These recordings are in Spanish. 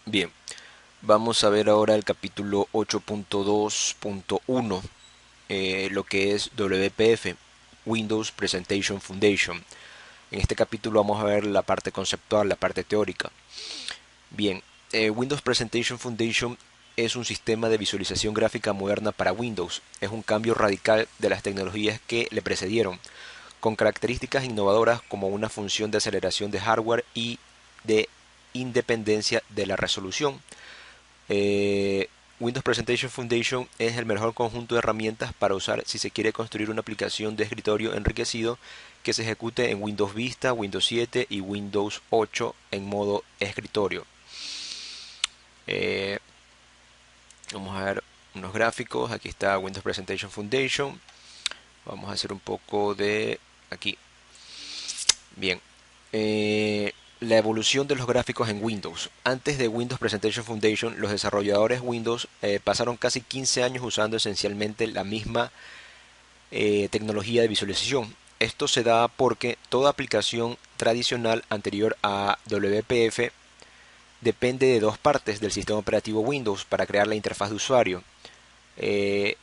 Bien, vamos a ver ahora el capítulo 8.2.1, lo que es WPF, Windows Presentation Foundation. En este capítulo vamos a ver la parte conceptual, la parte teórica. Bien, Windows Presentation Foundation es un sistema de visualización gráfica moderna para Windows. Es un cambio radical de las tecnologías que le precedieron, con características innovadoras como una función de aceleración de hardware y de independencia de la resolución. Eh, Windows Presentation Foundation es el mejor conjunto de herramientas para usar si se quiere construir una aplicación de escritorio enriquecido que se ejecute en Windows Vista, Windows 7 y Windows 8 en modo escritorio. Eh, Vamos a ver unos gráficos. Aquí está Windows Presentation Foundation. Vamos a hacer un poco de aquí. Bien. La evolución de los gráficos en Windows. Antes de Windows Presentation Foundation, los desarrolladores Windows pasaron casi 15 años usando esencialmente la misma tecnología de visualización. Esto se da porque toda aplicación tradicional anterior a WPF depende de dos partes del sistema operativo Windows para crear la interfaz de usuario,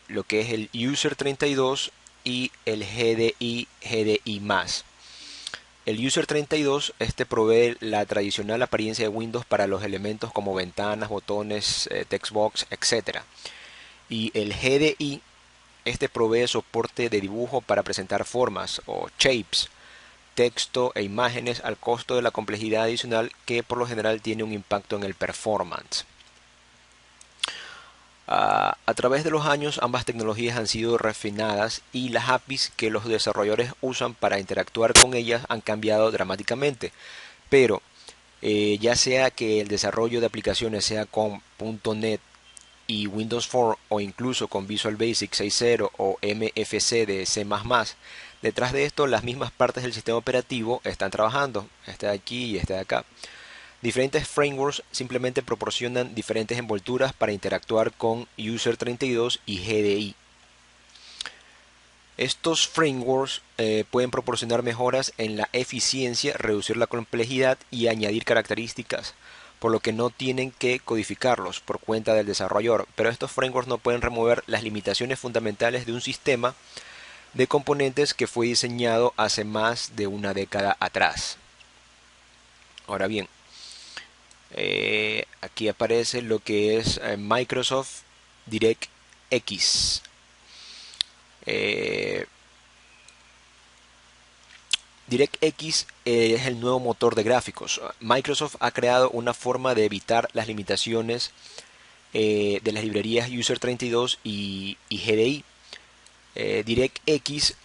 lo que es el User 32 y el GDI más. El User 32 provee la tradicional apariencia de Windows para los elementos como ventanas, botones, textbox, etc. Y el GDI provee soporte de dibujo para presentar formas o shapes, texto e imágenes al costo de la complejidad adicional que por lo general tiene un impacto en el performance. A través de los años ambas tecnologías han sido refinadas y las APIs que los desarrolladores usan para interactuar con ellas han cambiado dramáticamente. Pero ya sea que el desarrollo de aplicaciones sea con .NET y Windows 4 o incluso con Visual Basic 6.0 o MFC de C++, detrás de esto las mismas partes del sistema operativo están trabajando, este de aquí y este de acá. Diferentes frameworks simplemente proporcionan diferentes envolturas para interactuar con User 32 y GDI. Estos frameworks pueden proporcionar mejoras en la eficiencia, reducir la complejidad y añadir características, por lo que no tienen que codificarlos por cuenta del desarrollador, pero estos frameworks no pueden remover las limitaciones fundamentales de un sistema de componentes que fue diseñado hace más de una década atrás. Ahora bien, aquí aparece lo que es Microsoft DirectX. Eh, DirectX es el nuevo motor de gráficos. Microsoft ha creado una forma de evitar las limitaciones de las librerías User 32 y GDI. DirectX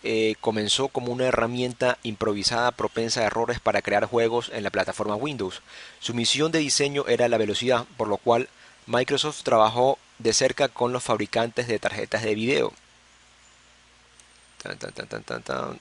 comenzó como una herramienta improvisada propensa a errores para crear juegos en la plataforma Windows. Su misión de diseño era la velocidad, por lo cual Microsoft trabajó de cerca con los fabricantes de tarjetas de video. Tan, tan, tan, tan, tan, tan.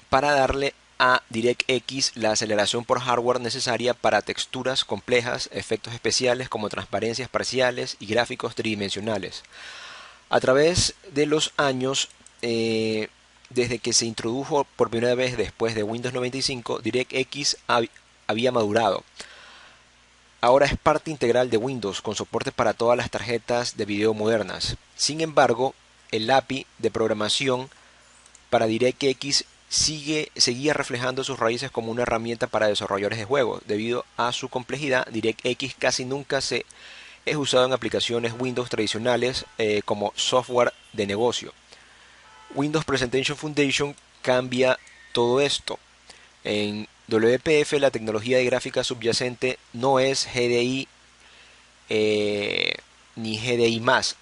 Para darle a DirectX la aceleración por hardware necesaria para texturas complejas, efectos especiales como transparencias parciales y gráficos tridimensionales. A través de los años, desde que se introdujo por primera vez después de Windows 95, DirectX había madurado. Ahora es parte integral de Windows con soporte para todas las tarjetas de video modernas. Sin embargo, el API de programación para DirectX seguía reflejando sus raíces como una herramienta para desarrolladores de juegos. Debido a su complejidad, DirectX casi nunca se es usado en aplicaciones Windows tradicionales como software de negocio. Windows Presentation Foundation cambia todo esto. En WPF la tecnología de gráfica subyacente no es GDI ni GDI más.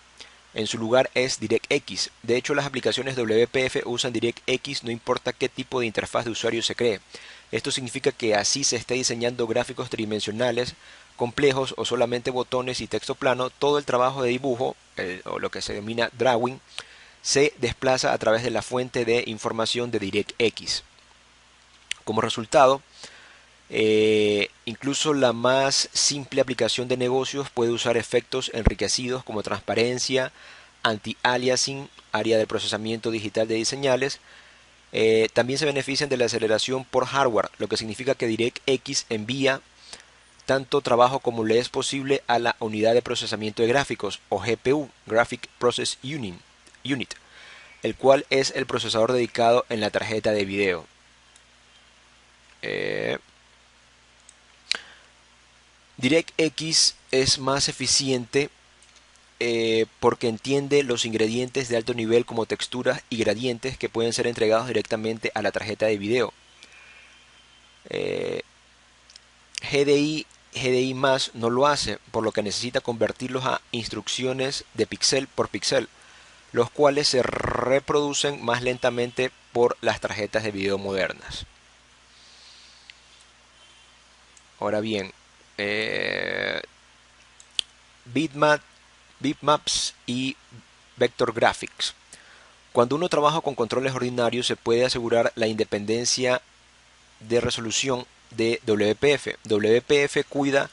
En su lugar es DirectX. De hecho, las aplicaciones WPF usan DirectX no importa qué tipo de interfaz de usuario se cree. Esto significa que así se esté diseñando gráficos tridimensionales complejos o solamente botones y texto plano, todo el trabajo de dibujo, o lo que se denomina drawing, se desplaza a través de la fuente de información de DirectX. Como resultado, Incluso la más simple aplicación de negocios puede usar efectos enriquecidos como transparencia, anti-aliasing, área de procesamiento digital de señales. También se benefician de la aceleración por hardware, lo que significa que DirectX envía tanto trabajo como le es posible a la unidad de procesamiento de gráficos o GPU, Graphic Process Unit, el cual es el procesador dedicado en la tarjeta de video. Eh, DirectX es más eficiente porque entiende los ingredientes de alto nivel como texturas y gradientes que pueden ser entregados directamente a la tarjeta de video. Eh, GDI más no lo hace, por lo que necesita convertirlos a instrucciones de píxel por píxel, los cuales se reproducen más lentamente por las tarjetas de video modernas. Ahora bien, bitmap, bitmaps y vector graphics. Cuando uno trabaja con controles ordinarios se puede asegurar la independencia de resolución de WPF. WPF cuida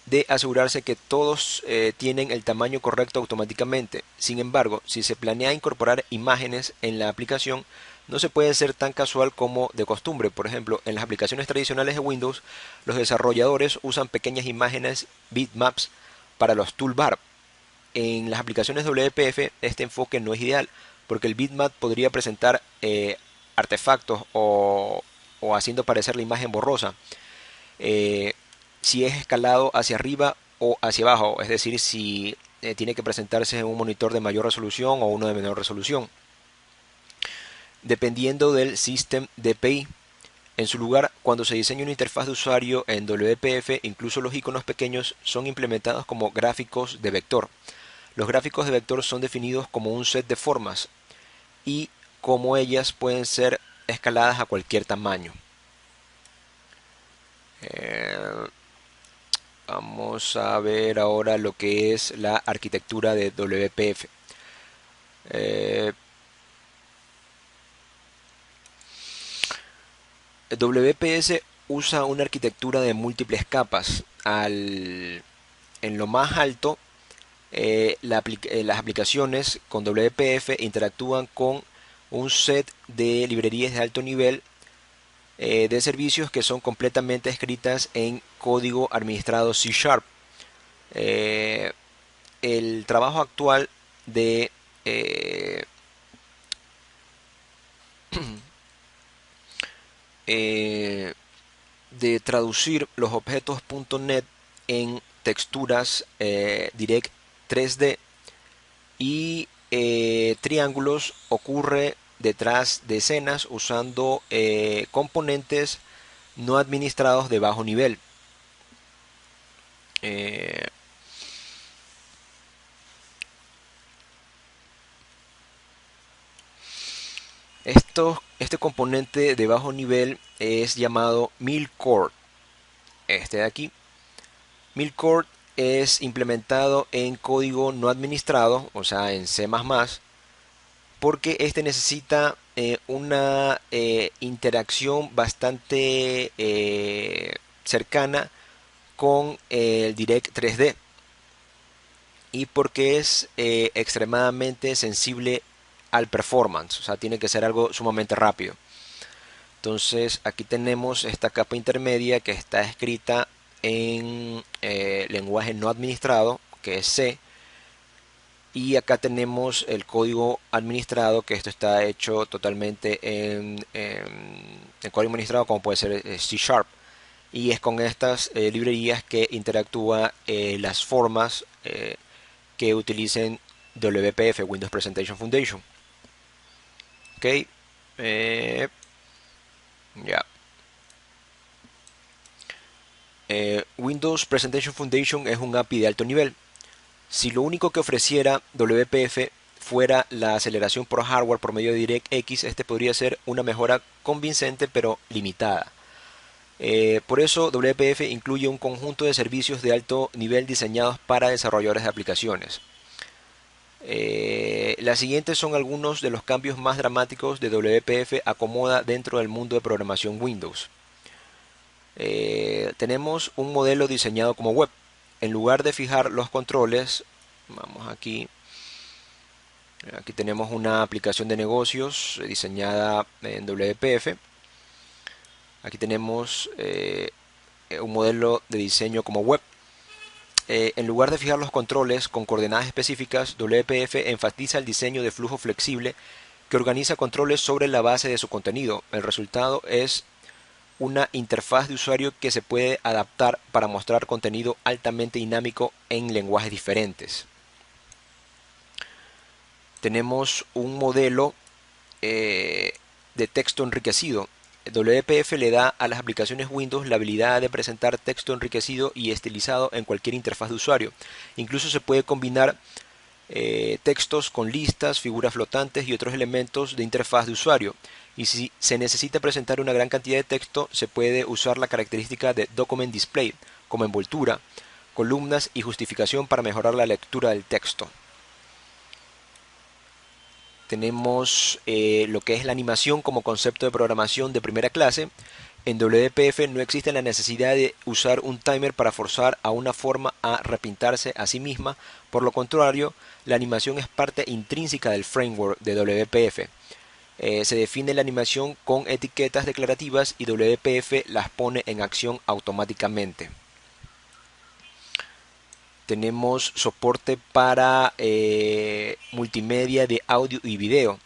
de asegurarse que todos tienen el tamaño correcto automáticamente. Sin embargo, si se planea incorporar imágenes en la aplicación, no se puede ser tan casual como de costumbre. Por ejemplo, en las aplicaciones tradicionales de Windows, los desarrolladores usan pequeñas imágenes bitmaps para los toolbar. En las aplicaciones WPF este enfoque no es ideal, porque el bitmap podría presentar artefactos o haciendo parecer la imagen borrosa. Eh, si es escalado hacia arriba o hacia abajo, es decir, si tiene que presentarse en un monitor de mayor resolución o uno de menor resolución, dependiendo del System DPI. En su lugar, cuando se diseña una interfaz de usuario en WPF, incluso los iconos pequeños son implementados como gráficos de vector. Los gráficos de vector son definidos como un set de formas y como ellas pueden ser escaladas a cualquier tamaño. Eh, Vamos a ver ahora lo que es la arquitectura de WPF. Eh, WPS usa una arquitectura de múltiples capas. En lo más alto, las aplicaciones con WPF interactúan con un set de librerías de alto nivel de servicios que son completamente escritas en código administrado C Sharp. Eh, el trabajo actual de, eh, eh, de traducir los objetos .NET en texturas Direct 3D y triángulos ocurre detrás de escenas usando componentes no administrados de bajo nivel. Eh, este componente de bajo nivel es llamado Milcore. Este de aquí. Milcore es implementado en código no administrado, o sea, en C++, porque este necesita una interacción bastante cercana con el Direct 3D y porque es extremadamente sensible al performance, o sea, tiene que ser algo sumamente rápido. Entonces aquí tenemos esta capa intermedia que está escrita en lenguaje no administrado, que es C, y acá tenemos el código administrado, que esto está hecho totalmente en código administrado, como puede ser C Sharp. Y es con estas librerías que interactúa las formas que utilicen WPF, Windows Presentation Foundation. Ok, ya. Windows Presentation Foundation es un API de alto nivel. Si lo único que ofreciera WPF fuera la aceleración por hardware por medio de DirectX, este podría ser una mejora convincente pero limitada. Por eso WPF incluye un conjunto de servicios de alto nivel diseñados para desarrolladores de aplicaciones. Las siguientes son algunos de los cambios más dramáticos de WPF acomoda dentro del mundo de programación Windows. tenemos un modelo diseñado como web. En lugar de fijar los controles, vamos aquí. Aquí tenemos una aplicación de negocios diseñada en WPF. Aquí tenemos un modelo de diseño como web. En lugar de fijar los controles con coordenadas específicas, WPF enfatiza el diseño de flujo flexible que organiza controles sobre la base de su contenido. El resultado es una interfaz de usuario que se puede adaptar para mostrar contenido altamente dinámico en lenguajes diferentes. Tenemos un modelo de texto enriquecido. WPF le da a las aplicaciones Windows la habilidad de presentar texto enriquecido y estilizado en cualquier interfaz de usuario. Incluso se puede combinar textos con listas, figuras flotantes y otros elementos de interfaz de usuario. Y si se necesita presentar una gran cantidad de texto, se puede usar la característica de Document Display como envoltura, columnas y justificación para mejorar la lectura del texto. Tenemos lo que es la animación como concepto de programación de primera clase. En WPF no existe la necesidad de usar un timer para forzar a una forma a repintarse a sí misma. Por lo contrario, la animación es parte intrínseca del framework de WPF. Se define la animación con etiquetas declarativas y WPF las pone en acción automáticamente. Tenemos soporte para multimedia de audio y video.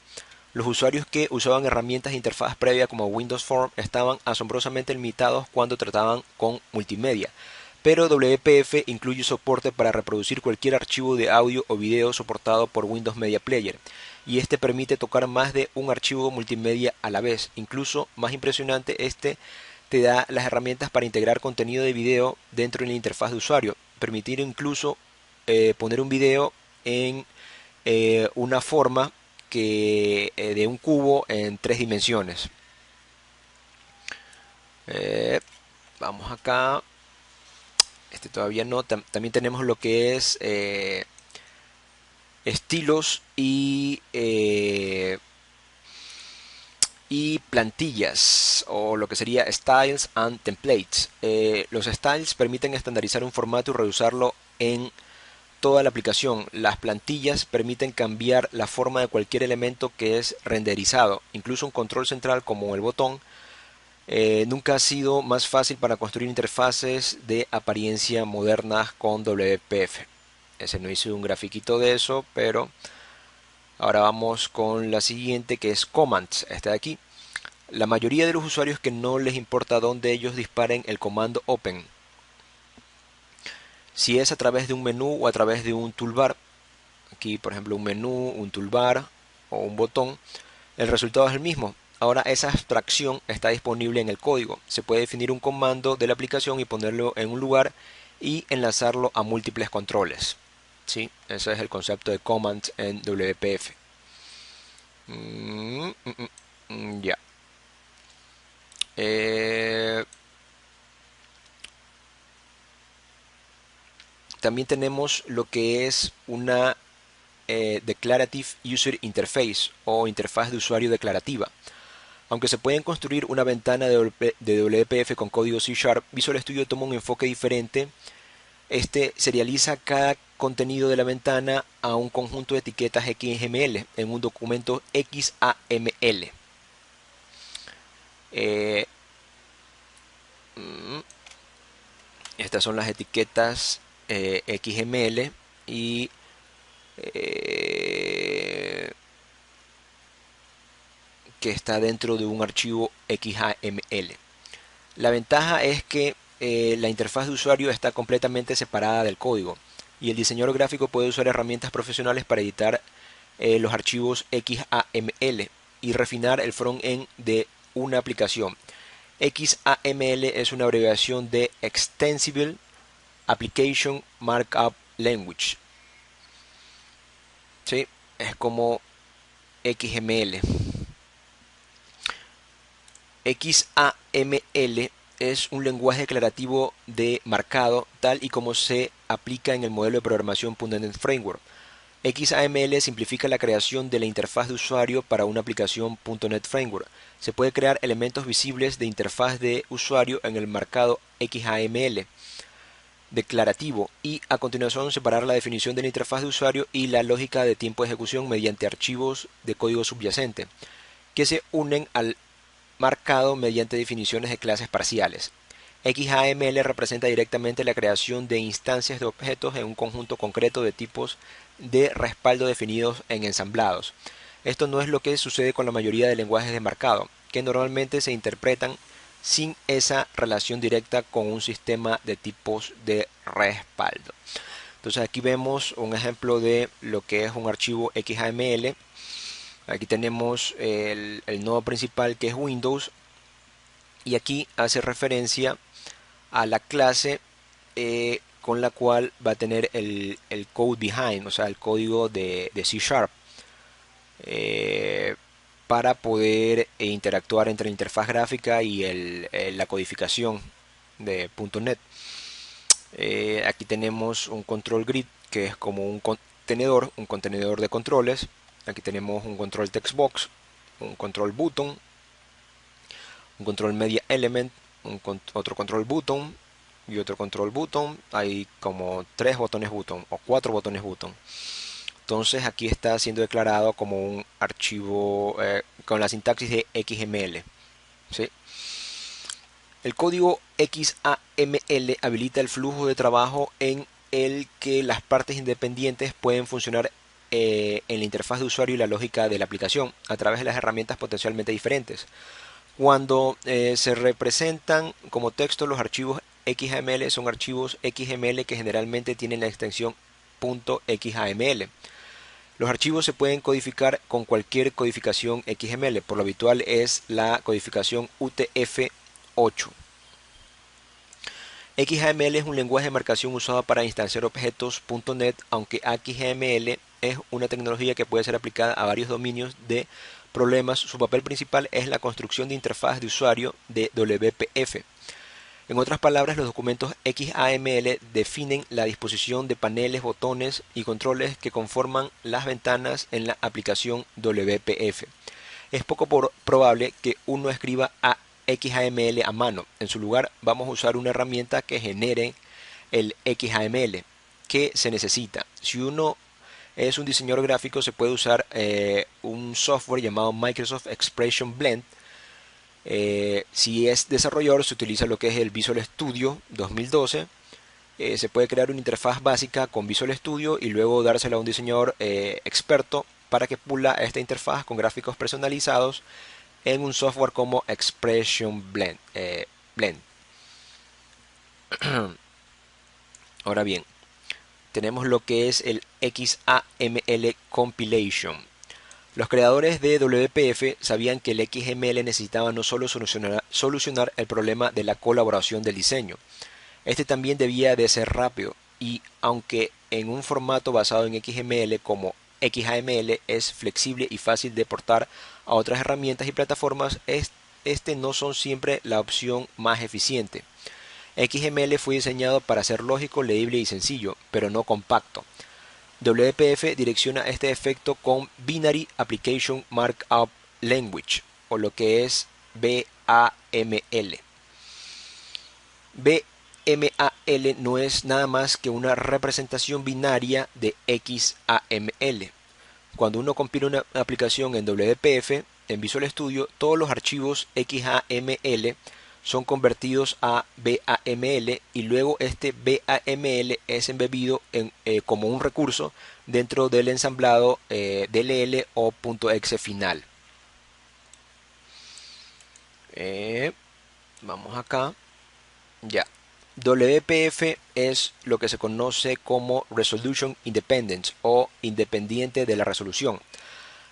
Los usuarios que usaban herramientas de interfaz previa como Windows Form estaban asombrosamente limitados cuando trataban con multimedia, pero WPF incluye soporte para reproducir cualquier archivo de audio o video soportado por Windows Media Player, y este permite tocar más de un archivo multimedia a la vez. Incluso más impresionante, este te da las herramientas para integrar contenido de video dentro de la interfaz de usuario, permitir incluso poner un video en una forma de un cubo en 3 dimensiones. Vamos acá. Este todavía no. También tenemos lo que es estilos y plantillas, o lo que sería styles and templates. Los styles permiten estandarizar un formato y reusarlo en toda la aplicación. Las plantillas permiten cambiar la forma de cualquier elemento que es renderizado. Incluso un control central como el botón. Nunca ha sido más fácil para construir interfaces de apariencia modernas con WPF. Ese no hice un grafiquito de eso, pero ahora vamos con la siguiente, que es commands. Esta de aquí. La mayoría de los usuarios que no les importa dónde ellos disparen el comando open, si es a través de un menú o a través de un toolbar. Aquí por ejemplo un menú, un toolbar o un botón, el resultado es el mismo. Ahora esa abstracción está disponible en el código. Se puede definir un comando de la aplicación y ponerlo en un lugar y enlazarlo a múltiples controles. ¿Sí? Ese es el concepto de commands en WPF. Ya. También tenemos lo que es una Declarative User Interface o interfaz de usuario declarativa. Aunque se pueden construir una ventana de WPF con código C#, Visual Studio toma un enfoque diferente. Este serializa cada contenido de la ventana a un conjunto de etiquetas XML en un documento XAML. Estas son las etiquetas XML y que está dentro de un archivo XAML. La ventaja es que la interfaz de usuario está completamente separada del código y el diseñador gráfico puede usar herramientas profesionales para editar los archivos XAML y refinar el front-end de una aplicación. XAML es una abreviación de Extensible Application Markup Language. ¿Sí? Es como XML. XAML es un lenguaje declarativo de marcado tal y como se aplica en el modelo de programación .NET Framework. XAML simplifica la creación de la interfaz de usuario para una aplicación .NET Framework. Se puede crear elementos visibles de interfaz de usuario en el marcado XAML declarativo y a continuación separar la definición de la interfaz de usuario y la lógica de tiempo de ejecución mediante archivos de código subyacente que se unen al marcado mediante definiciones de clases parciales. XAML representa directamente la creación de instancias de objetos en un conjunto concreto de tipos de respaldo definidos en ensamblados. Esto no es lo que sucede con la mayoría de lenguajes de marcado, que normalmente se interpretan sin esa relación directa con un sistema de tipos de respaldo. Entonces aquí vemos un ejemplo de lo que es un archivo XAML. Aquí tenemos el nodo principal, que es Windows, y aquí hace referencia a la clase con la cual va a tener el code behind, o sea, el código de C Sharp, para poder interactuar entre la interfaz gráfica y la codificación de .NET. Aquí tenemos un control grid, que es como un contenedor de controles. Aquí tenemos un control text box, un control button, un control media element, otro control button y otro control button. Hay como 3 botones button o 4 botones button. Entonces aquí está siendo declarado como un archivo con la sintaxis de XML, ¿sí? El código XAML habilita el flujo de trabajo en el que las partes independientes pueden funcionar en la interfaz de usuario y la lógica de la aplicación a través de las herramientas potencialmente diferentes. Cuando se representan como texto, los archivos XML son archivos XML que generalmente tienen la extensión .xaml. Los archivos se pueden codificar con cualquier codificación XML, por lo habitual es la codificación UTF-8. XML es un lenguaje de marcación usado para instanciar objetos .NET, aunque XML es una tecnología que puede ser aplicada a varios dominios de problemas. Su papel principal es la construcción de interfaz de usuario de WPF. En otras palabras, los documentos XAML definen la disposición de paneles, botones y controles que conforman las ventanas en la aplicación WPF. Es poco probable que uno escriba a XAML a mano. En su lugar, vamos a usar una herramienta que genere el XAML que se necesita. Si uno es un diseñador gráfico, se puede usar un software llamado Microsoft Expression Blend. Si es desarrollador, se utiliza lo que es el Visual Studio 2012. Se puede crear una interfaz básica con Visual Studio y luego dársela a un diseñador experto para que pula esta interfaz con gráficos personalizados en un software como Expression Blend. Ahora bien, tenemos lo que es el XAML Compilation. Los creadores de WPF sabían que el XML necesitaba no solo solucionar el problema de la colaboración del diseño, este también debía de ser rápido, y aunque en un formato basado en XML como XAML es flexible y fácil de portar a otras herramientas y plataformas, este no son siempre la opción más eficiente. XML fue diseñado para ser lógico, leíble y sencillo, pero no compacto. WPF direcciona este efecto con Binary Application Markup Language, o lo que es BAML. BAML no es nada más que una representación binaria de XAML. Cuando uno compila una aplicación en WPF, en Visual Studio, todos los archivos XAML son convertidos a BAML y luego este BAML es embebido como un recurso dentro del ensamblado DLL o .exe final. Vamos acá. Ya. WPF es lo que se conoce como Resolution Independent o independiente de la resolución.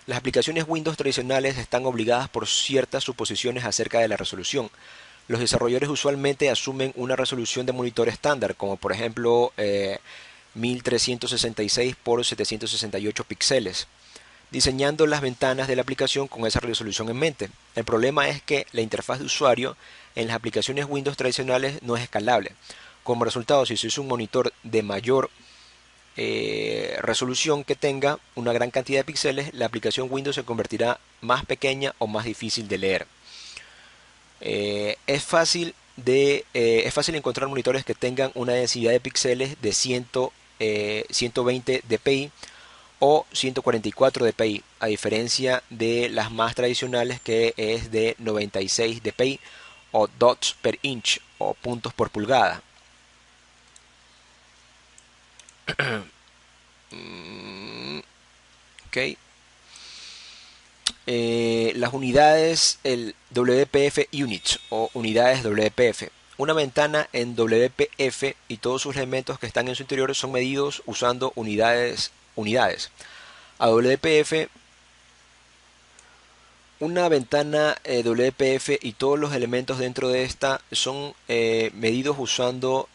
Las aplicaciones Windows tradicionales están obligadas por ciertas suposiciones acerca de la resolución. Los desarrolladores usualmente asumen una resolución de monitor estándar, como por ejemplo 1366 por 768 píxeles, diseñando las ventanas de la aplicación con esa resolución en mente. El problema es que la interfaz de usuario en las aplicaciones Windows tradicionales no es escalable. Como resultado, si se usa un monitor de mayor resolución que tenga una gran cantidad de píxeles, la aplicación Windows se convertirá más pequeña o más difícil de leer. Es fácil encontrar monitores que tengan una densidad de píxeles de 120 dpi o 144 dpi, a diferencia de las más tradicionales, que es de 96 dpi o dots per inch, o puntos por pulgada. Ok. Las unidades, el WPF Units o unidades WPF. Una ventana en WPF y todos sus elementos que están en su interior son medidos usando unidades. A WPF, una ventana WPF y todos los elementos dentro de esta son medidos usando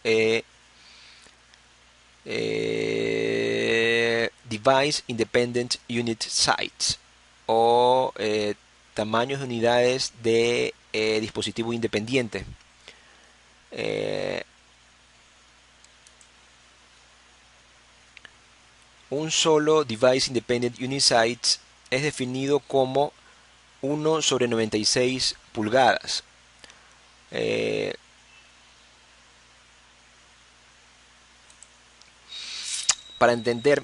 Device Independent Unit Size, o tamaños de unidades de dispositivo independiente. Un solo Device Independent Unit Size es definido como 1 sobre 96 pulgadas. Para entender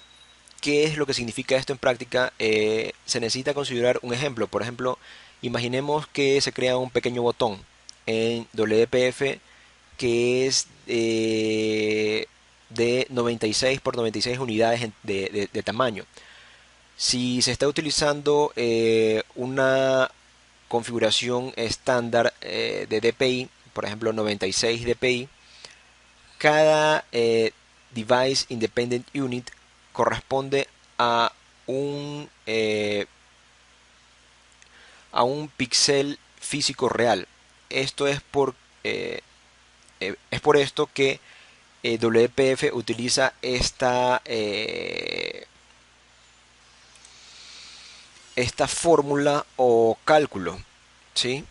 qué es lo que significa esto en práctica, se necesita considerar un ejemplo. Por ejemplo, imaginemos que se crea un pequeño botón en WPF que es de 96 por 96 unidades de tamaño. Si se está utilizando una configuración estándar de DPI, por ejemplo 96 DPI, cada Device Independent Unit corresponde a un píxel físico real. Esto es por esto que WPF utiliza esta fórmula o cálculo, ¿sí?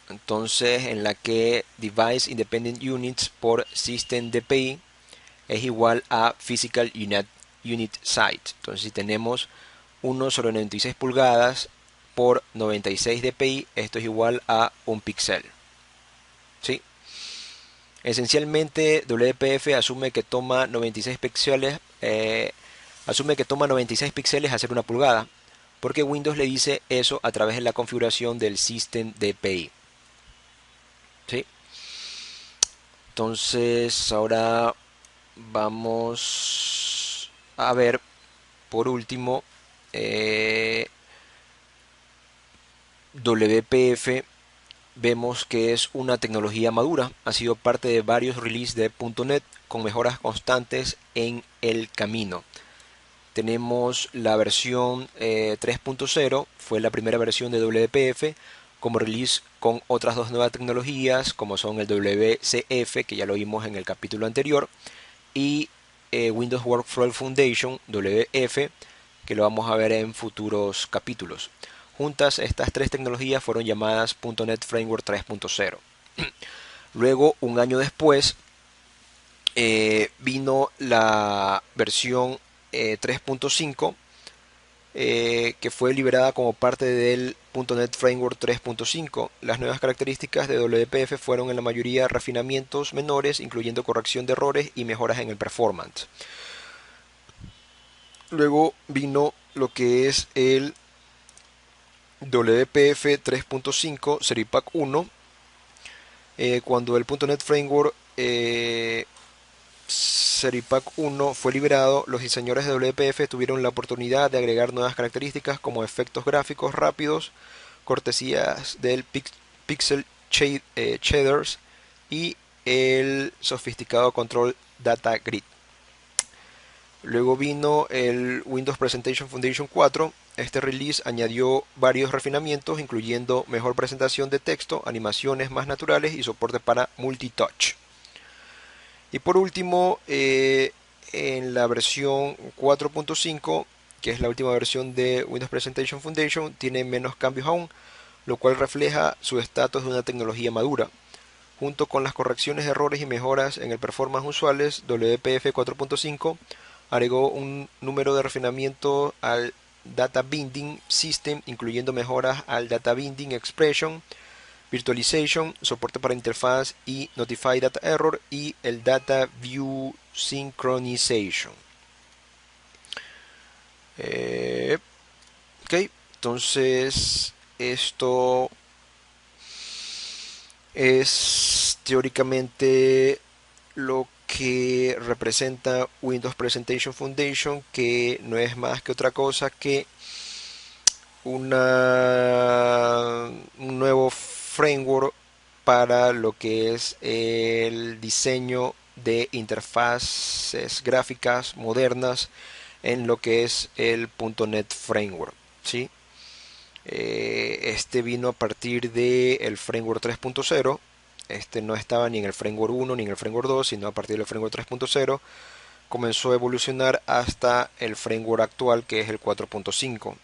Entonces, en la que Device Independent Units por System DPI es igual a Physical Unit Size. Entonces, si tenemos 1 sobre 96 pulgadas por 96 dpi, esto es igual a un píxel. ¿Sí? Esencialmente, WPF asume que toma 96 píxeles, hacer una pulgada, porque Windows le dice eso a través de la configuración del System DPI. ¿Sí? Entonces, ahora vamos a ver, por último, WPF. Vemos que es una tecnología madura, ha sido parte de varios releases de .NET con mejoras constantes en el camino. Tenemos la versión 3.0, fue la primera versión de WPF como release con otras dos nuevas tecnologías, como son el WCF, que ya lo vimos en el capítulo anterior, y Windows Workflow Foundation, WF, que lo vamos a ver en futuros capítulos. Juntas, estas tres tecnologías fueron llamadas .NET Framework 3.0. Luego, un año después, vino la versión 3.5, que fue liberada como parte del .NET Framework 3.5. Las nuevas características de WPF fueron en la mayoría refinamientos menores, incluyendo corrección de errores y mejoras en el performance. Luego vino lo que es el WPF 3.5 Seripack 1, cuando el .NET Framework Seripack 1 fue liberado, los diseñadores de WPF tuvieron la oportunidad de agregar nuevas características como efectos gráficos rápidos, cortesías del Pixel Shaders y el sofisticado control Data Grid. Luego vino el Windows Presentation Foundation 4. Este release añadió varios refinamientos, incluyendo mejor presentación de texto, animaciones más naturales y soporte para multitouch. Y por último, en la versión 4.5, que es la última versión de Windows Presentation Foundation, tiene menos cambios aún, lo cual refleja su estatus de una tecnología madura. junto con las correcciones, errores y mejoras en el performance usuales, WPF 4.5 agregó un número de refinamiento al Data Binding System, incluyendo mejoras al Data Binding Expression, Virtualization, soporte para interfaz y Notify Data Error y el Data View Synchronization. Ok, entonces esto es teóricamente lo que representa Windows Presentation Foundation, que no es más que otra cosa que un nuevo framework para lo que es el diseño de interfaces gráficas modernas en lo que es el .NET Framework, ¿sí? Este vino a partir del Framework 3.0. Este no estaba ni en el Framework 1 ni en el Framework 2, sino a partir del Framework 3.0 comenzó a evolucionar hasta el framework actual, que es el 4.5.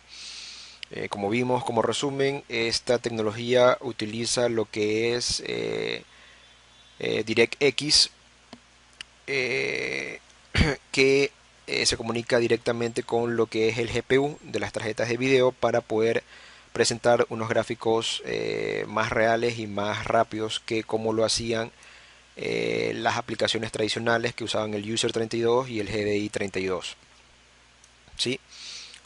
Como vimos, como resumen, esta tecnología utiliza lo que es DirectX, eh, que se comunica directamente con lo que es el GPU de las tarjetas de video para poder presentar unos gráficos más reales y más rápidos que como lo hacían las aplicaciones tradicionales que usaban el User 32 y el GDI 32. ¿Sí?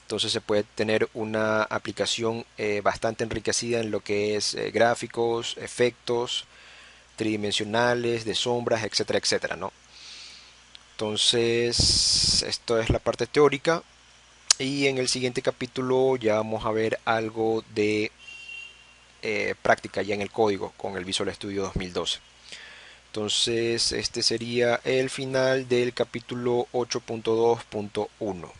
Entonces se puede tener una aplicación bastante enriquecida en lo que es gráficos, efectos tridimensionales, de sombras, etcétera, etcétera, ¿no? Entonces, esto es la parte teórica. Y en el siguiente capítulo ya vamos a ver algo de práctica ya en el código con el Visual Studio 2012. Entonces, este sería el final del capítulo 8.2.1.